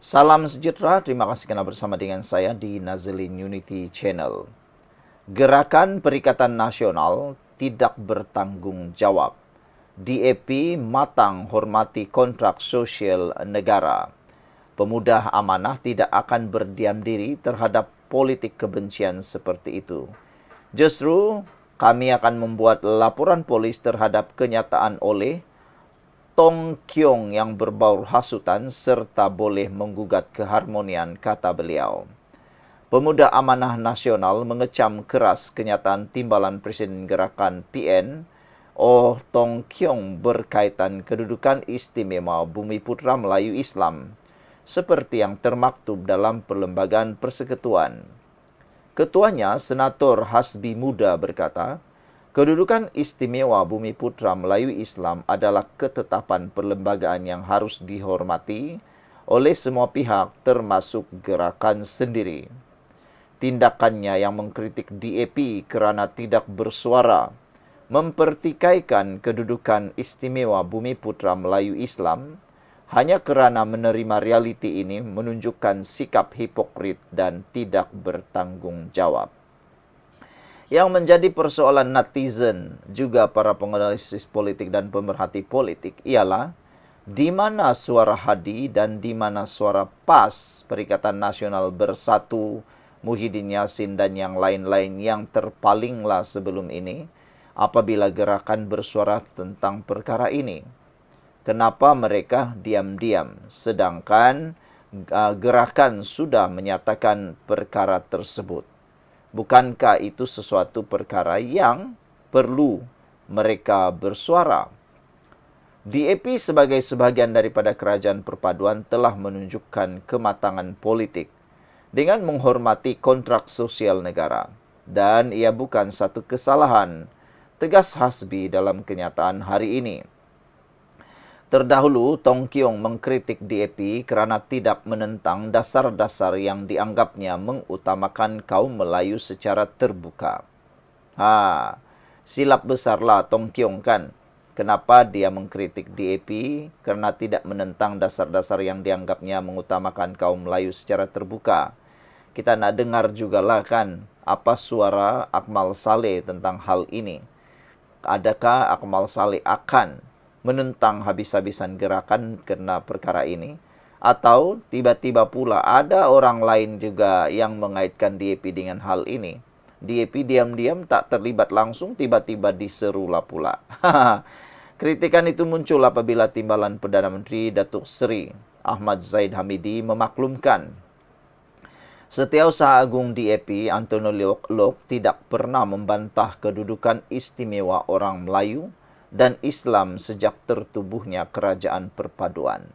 Salam sejahtera, terima kasih karena bersama dengan saya di Nazlin Unity Channel. Gerakan Perikatan Nasional tidak bertanggung jawab. DAP matang hormati kontrak sosial negara. Pemuda amanah tidak akan berdiam diri terhadap politik kebencian seperti itu. Justru kami akan membuat laporan polis terhadap kenyataan oleh Tong Kiong yang berbaur hasutan serta boleh menggugat keharmonian, kata beliau. Pemuda Amanah Nasional mengecam keras kenyataan timbalan Presiden Gerakan PN, Tong Kiong berkaitan kedudukan istimewa Bumi Putra Melayu Islam, seperti yang termaktub dalam Perlembagaan Persekutuan. Ketuanya, Senator Hasbi Muda berkata, kedudukan istimewa Bumi Putra Melayu Islam adalah ketetapan perlembagaan yang harus dihormati oleh semua pihak termasuk gerakan sendiri. Tindakannya yang mengkritik DAP kerana tidak bersuara, mempertikaikan kedudukan istimewa Bumi Putra Melayu Islam, hanya kerana menerima realiti ini menunjukkan sikap hipokrit dan tidak bertanggung jawab. Yang menjadi persoalan netizen, juga para penganalisis politik dan pemerhati politik, ialah di mana suara Hadi dan di mana suara PAS, Perikatan Nasional Bersatu, Muhyiddin Yassin dan yang lain-lain yang terpalinglah sebelum ini apabila gerakan bersuara tentang perkara ini. Kenapa mereka diam-diam sedangkan gerakan sudah menyatakan perkara tersebut? Bukankah itu sesuatu perkara yang perlu mereka bersuara? DAP sebagai sebahagian daripada kerajaan perpaduan telah menunjukkan kematangan politik dengan menghormati kontrak sosial negara. Dan ia bukan satu kesalahan, tegas Hasbi dalam kenyataan hari ini. Terdahulu, Tong Kiong mengkritik DAP kerana tidak menentang dasar-dasar yang dianggapnya mengutamakan kaum Melayu secara terbuka. Silap besarlah Tong Kiong kan? Kenapa dia mengkritik DAP kerana tidak menentang dasar-dasar yang dianggapnya mengutamakan kaum Melayu secara terbuka? Kita nak dengar jugalah kan apa suara Akmal Saleh tentang hal ini. Adakah Akmal Saleh akan menentang habis-habisan gerakan kerana perkara ini? Atau tiba-tiba pula ada orang lain juga yang mengaitkan DAP dengan hal ini? DAP diam-diam tak terlibat langsung, tiba-tiba diserulah pula. Kritikan itu muncul apabila Timbalan Perdana Menteri Datuk Seri Ahmad Zaid Hamidi memaklumkan Setiausaha Agung DAP Antonio Lok tidak pernah membantah kedudukan istimewa orang Melayu dan Islam sejak tertubuhnya kerajaan perpaduan.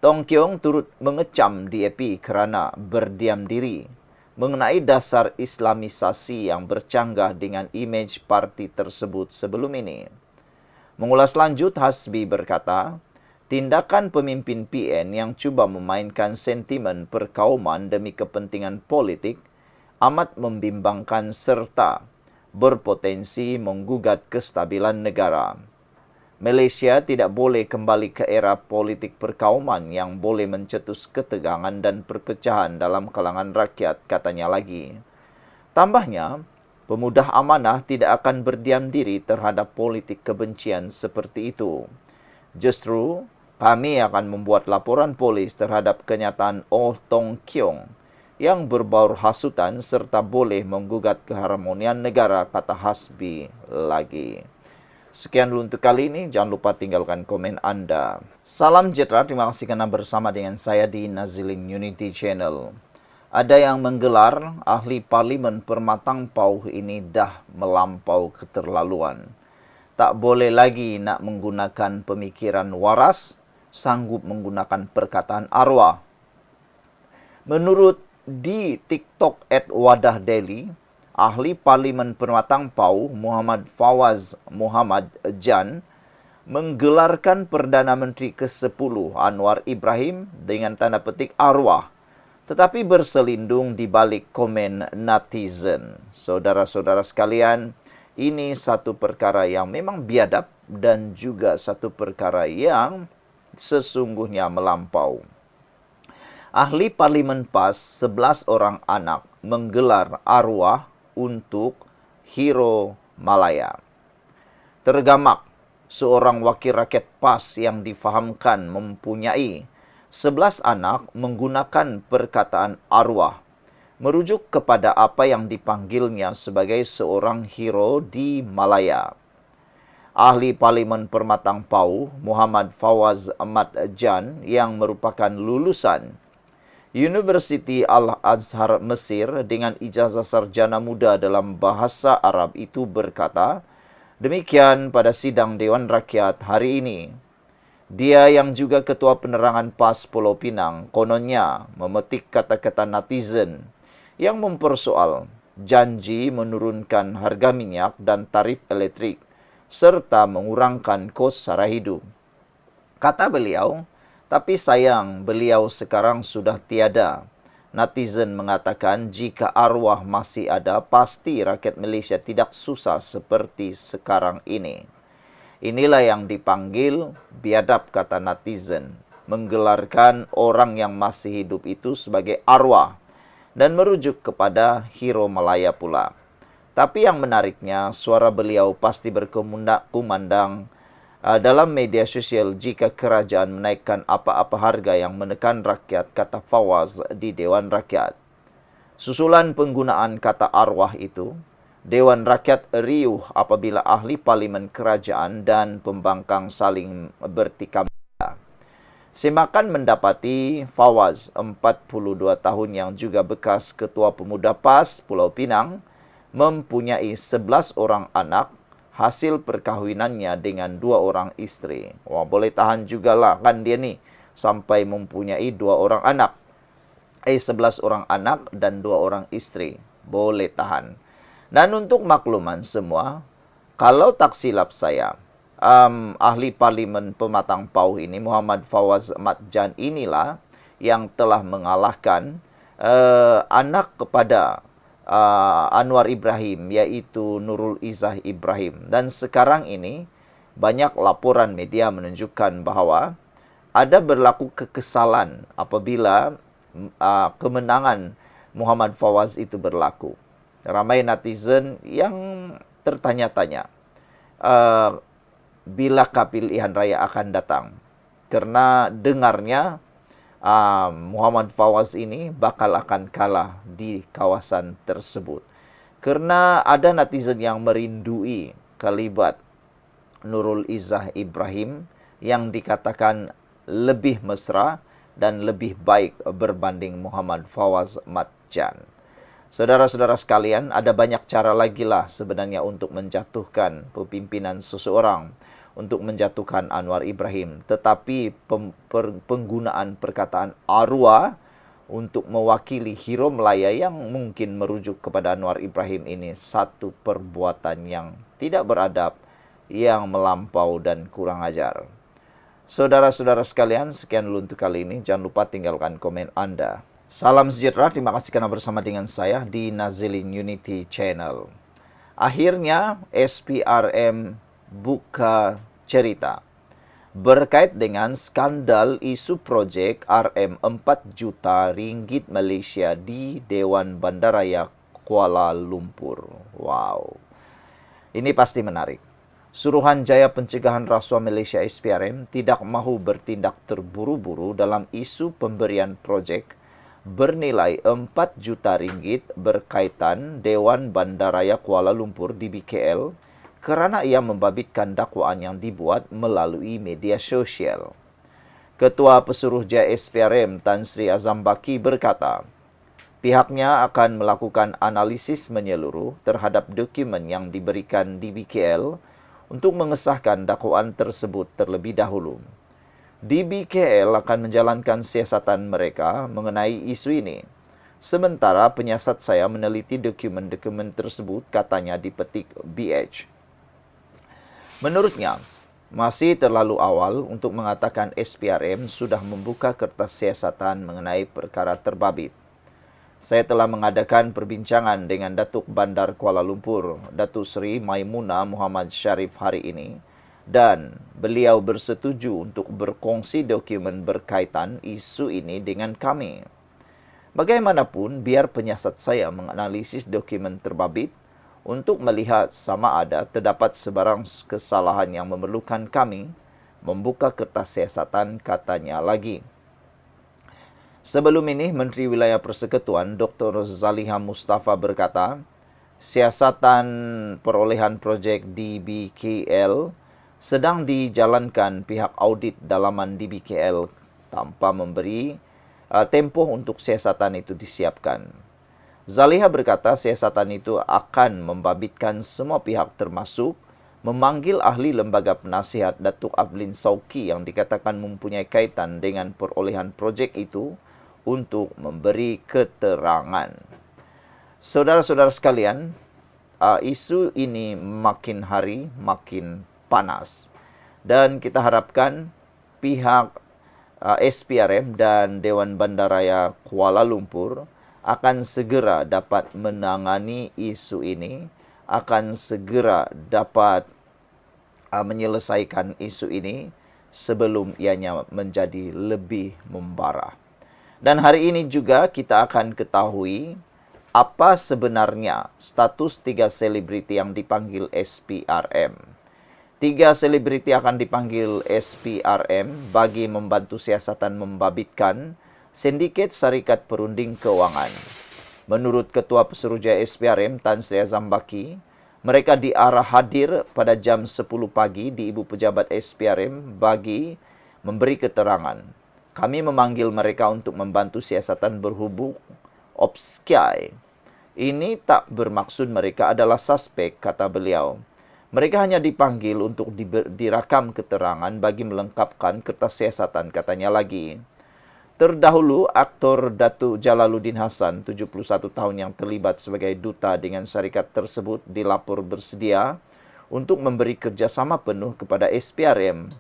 Tong Kiong turut mengecam DAP kerana berdiam diri mengenai dasar Islamisasi yang bercanggah dengan imej parti tersebut sebelum ini. Mengulas lanjut, Hasbi berkata, tindakan pemimpin PN yang cuba memainkan sentimen perkauman demi kepentingan politik amat membimbangkan serta berpotensi menggugat kestabilan negara. Malaysia tidak boleh kembali ke era politik perkauman yang boleh mencetus ketegangan dan perpecahan dalam kalangan rakyat, katanya lagi. Tambahnya, pemuda amanah tidak akan berdiam diri terhadap politik kebencian seperti itu. Justru, kami akan membuat laporan polis terhadap kenyataan Tong Kiong yang berbaur hasutan serta boleh menggugat keharmonian negara, kata Hasbi lagi. Sekian dulu untuk kali ini. Jangan lupa tinggalkan komen Anda. Salam sejahtera. Terima kasih karena bersama dengan saya di Nazlin Unity Channel. Ada yang menggelar ahli parlimen Permatang Pauh ini dah melampau keterlaluan. Tak boleh lagi nak menggunakan pemikiran waras, sanggup menggunakan perkataan arwah. Menurut di TikTok @wadahdaily, ahli parlimen Permatang Pauh Muhammad Fawaz Muhammad Jan menggelarkan Perdana Menteri ke-10 Anwar Ibrahim dengan tanda petik arwah, tetapi berselindung di balik komen netizen. Saudara-saudara sekalian, ini satu perkara yang memang biadab dan juga satu perkara yang sesungguhnya melampau. Ahli Parlimen PAS 11 orang anak menggelar arwah untuk Hero Malaya. Tergamak, seorang wakil rakyat PAS yang difahamkan mempunyai 11 anak menggunakan perkataan arwah, merujuk kepada apa yang dipanggilnya sebagai seorang hero di Malaya. Ahli Parlimen Permatang Pau, Muhammad Fawaz Ahmad Jan, yang merupakan lulusan Universiti Al-Azhar Mesir dengan ijazah sarjana muda dalam bahasa Arab itu berkata, demikian pada sidang Dewan Rakyat hari ini. Dia yang juga Ketua Penerangan PAS Pulau Pinang, kononnya memetik kata-kata netizen yang mempersoal janji menurunkan harga minyak dan tarif elektrik, serta mengurangkan kos sara hidup. Kata beliau, tapi sayang beliau sekarang sudah tiada. Netizen mengatakan jika arwah masih ada, pasti rakyat Malaysia tidak susah seperti sekarang ini. Inilah yang dipanggil biadab, kata netizen, menggelarkan orang yang masih hidup itu sebagai arwah dan merujuk kepada Hero Malaya pula. Tapi yang menariknya, suara beliau pasti berkumandang dalam media sosial jika kerajaan menaikkan apa-apa harga yang menekan rakyat, kata Fawaz di Dewan Rakyat. Susulan penggunaan kata arwah itu, Dewan Rakyat riuh apabila ahli parlimen kerajaan dan pembangkang saling bertikam. Semakan mendapati Fawaz, 42 tahun yang juga bekas Ketua Pemuda PAS Pulau Pinang, mempunyai 11 orang anak hasil perkahwinannya dengan 2 orang isteri. Wah, boleh tahan jugalah kan dia ni sampai mempunyai 2 orang anak. 11 orang anak dan 2 orang isteri. Boleh tahan. Dan untuk makluman semua, kalau tak silap saya, ahli Parlimen Pematang Pau ini, Muhammad Fawaz Ahmad Jan, inilah yang telah mengalahkan anak kepada Anwar Ibrahim, yaitu Nurul Izzah Ibrahim. Dan sekarang ini banyak laporan media menunjukkan bahawa ada berlaku kekesalan apabila kemenangan Muhammad Fawaz itu berlaku. Ramai netizen yang tertanya-tanya bilakah pilihan raya akan datang, karena dengarnya Muhammad Fawaz ini bakal akan kalah di kawasan tersebut. Karena ada netizen yang merindui kalibat Nurul Izzah Ibrahim yang dikatakan lebih mesra dan lebih baik berbanding Muhammad Fawaz Ahmad Jan. Saudara-saudara sekalian, ada banyak cara lagi lah sebenarnya untuk menjatuhkan pepimpinan seseorang, untuk menjatuhkan Anwar Ibrahim. Tetapi penggunaan perkataan arwah untuk mewakili Hero Malaya yang mungkin merujuk kepada Anwar Ibrahim ini satu perbuatan yang tidak beradab, yang melampau dan kurang ajar. Saudara-saudara sekalian, sekian dulu untuk kali ini. Jangan lupa tinggalkan komen Anda. Salam sejahtera, terima kasih karena bersama dengan saya di Nazilin Unity Channel. Akhirnya SPRM buka cerita berkait dengan skandal isu projek RM 4 juta ringgit Malaysia di Dewan Bandaraya Kuala Lumpur. Wow, ini pasti menarik. Suruhanjaya Pencegahan Rasuah Malaysia SPRM tidak mahu bertindak terburu-buru dalam isu pemberian projek bernilai 4 juta ringgit berkaitan Dewan Bandaraya Kuala Lumpur di BKL kerana ia membabitkan dakwaan yang dibuat melalui media sosial. Ketua Pesuruhjaya SPRM Tan Sri Azam Baki berkata, pihaknya akan melakukan analisis menyeluruh terhadap dokumen yang diberikan di BKL untuk mengesahkan dakwaan tersebut terlebih dahulu. DBKL akan menjalankan siasatan mereka mengenai isu ini. Sementara penyiasat saya meneliti dokumen-dokumen tersebut, katanya dipetik BH. Menurutnya, masih terlalu awal untuk mengatakan SPRM sudah membuka kertas siasatan mengenai perkara terbabit. Saya telah mengadakan perbincangan dengan Datuk Bandar Kuala Lumpur, Datuk Seri Maimunah Muhammad Sharif hari ini, dan beliau bersetuju untuk berkongsi dokumen berkaitan isu ini dengan kami. Bagaimanapun, biar penyiasat saya menganalisis dokumen terbabit untuk melihat sama ada terdapat sebarang kesalahan yang memerlukan kami membuka kertas siasatan, katanya lagi. Sebelum ini, Menteri Wilayah Persekutuan Dr. Zaliha Mustafa berkata, siasatan perolehan projek DBKL sedang dijalankan pihak audit dalaman DBKL tanpa memberi tempoh untuk siasatan itu disiapkan. Zaliha berkata siasatan itu akan membabitkan semua pihak termasuk memanggil ahli lembaga penasihat Datuk Ablin Sauki yang dikatakan mempunyai kaitan dengan perolehan projek itu untuk memberi keterangan. Saudara-saudara sekalian, isu ini makin hari makin panas. Dan kita harapkan pihak SPRM dan Dewan Bandaraya Kuala Lumpur akan segera dapat menangani isu ini, akan segera dapat menyelesaikan isu ini sebelum ianya menjadi lebih membara. Dan hari ini juga kita akan ketahui apa sebenarnya status 3 selebriti yang dipanggil SPRM. 3 selebriti akan dipanggil SPRM bagi membantu siasatan membabitkan sindiket syarikat perunding keuangan. Menurut Ketua Pesuruhjaya SPRM Tan Sri Azam Baki, mereka diarah hadir pada jam 10 pagi di Ibu Pejabat SPRM bagi memberi keterangan. Kami memanggil mereka untuk membantu siasatan berhubung OPSKI. Ini tak bermaksud mereka adalah suspek, kata beliau. Mereka hanya dipanggil untuk dirakam keterangan bagi melengkapkan kertas siasatan, katanya lagi. Terdahulu, aktor Datuk Jalaluddin Hassan, 71 tahun yang terlibat sebagai duta dengan syarikat tersebut, dilapor bersedia untuk memberi kerjasama penuh kepada SPRM.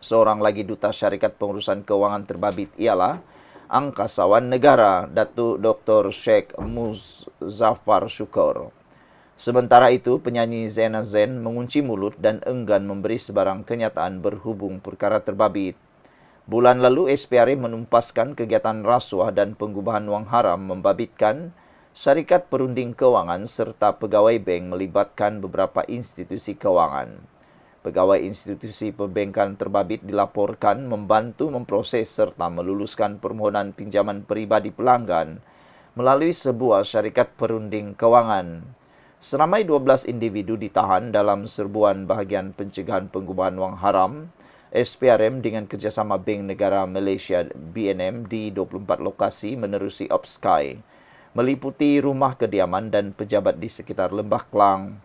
Seorang lagi duta syarikat pengurusan keuangan terbabit ialah Angkasawan Negara, Datuk Dr. Sheikh Muzaffar Syukur. Sementara itu, penyanyi Zena Zen mengunci mulut dan enggan memberi sebarang kenyataan berhubung perkara terbabit. Bulan lalu, SPRM menumpaskan kegiatan rasuah dan pengubahan wang haram membabitkan syarikat perunding keuangan serta pegawai bank melibatkan beberapa institusi keuangan. Pegawai institusi perbankan terbabit dilaporkan membantu memproses serta meluluskan permohonan pinjaman peribadi pelanggan melalui sebuah syarikat perunding keuangan. Seramai 12 individu ditahan dalam serbuan bahagian pencegahan pengubahan wang haram SPRM dengan kerjasama Bank Negara Malaysia BNM di 24 lokasi menerusi OPSKI, meliputi rumah kediaman dan pejabat di sekitar Lembah Klang.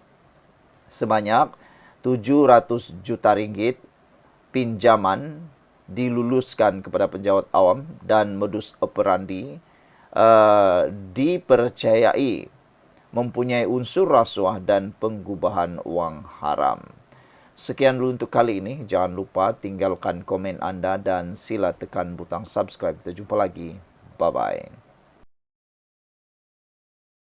Sebanyak 700 juta ringgit pinjaman diluluskan kepada penjawat awam dan modus operandi dipercayai mempunyai unsur rasuah dan pengubahan wang haram. Sekian dulu untuk kali ini. Jangan lupa tinggalkan komen anda dan sila tekan butang subscribe. Kita jumpa lagi. Bye-bye.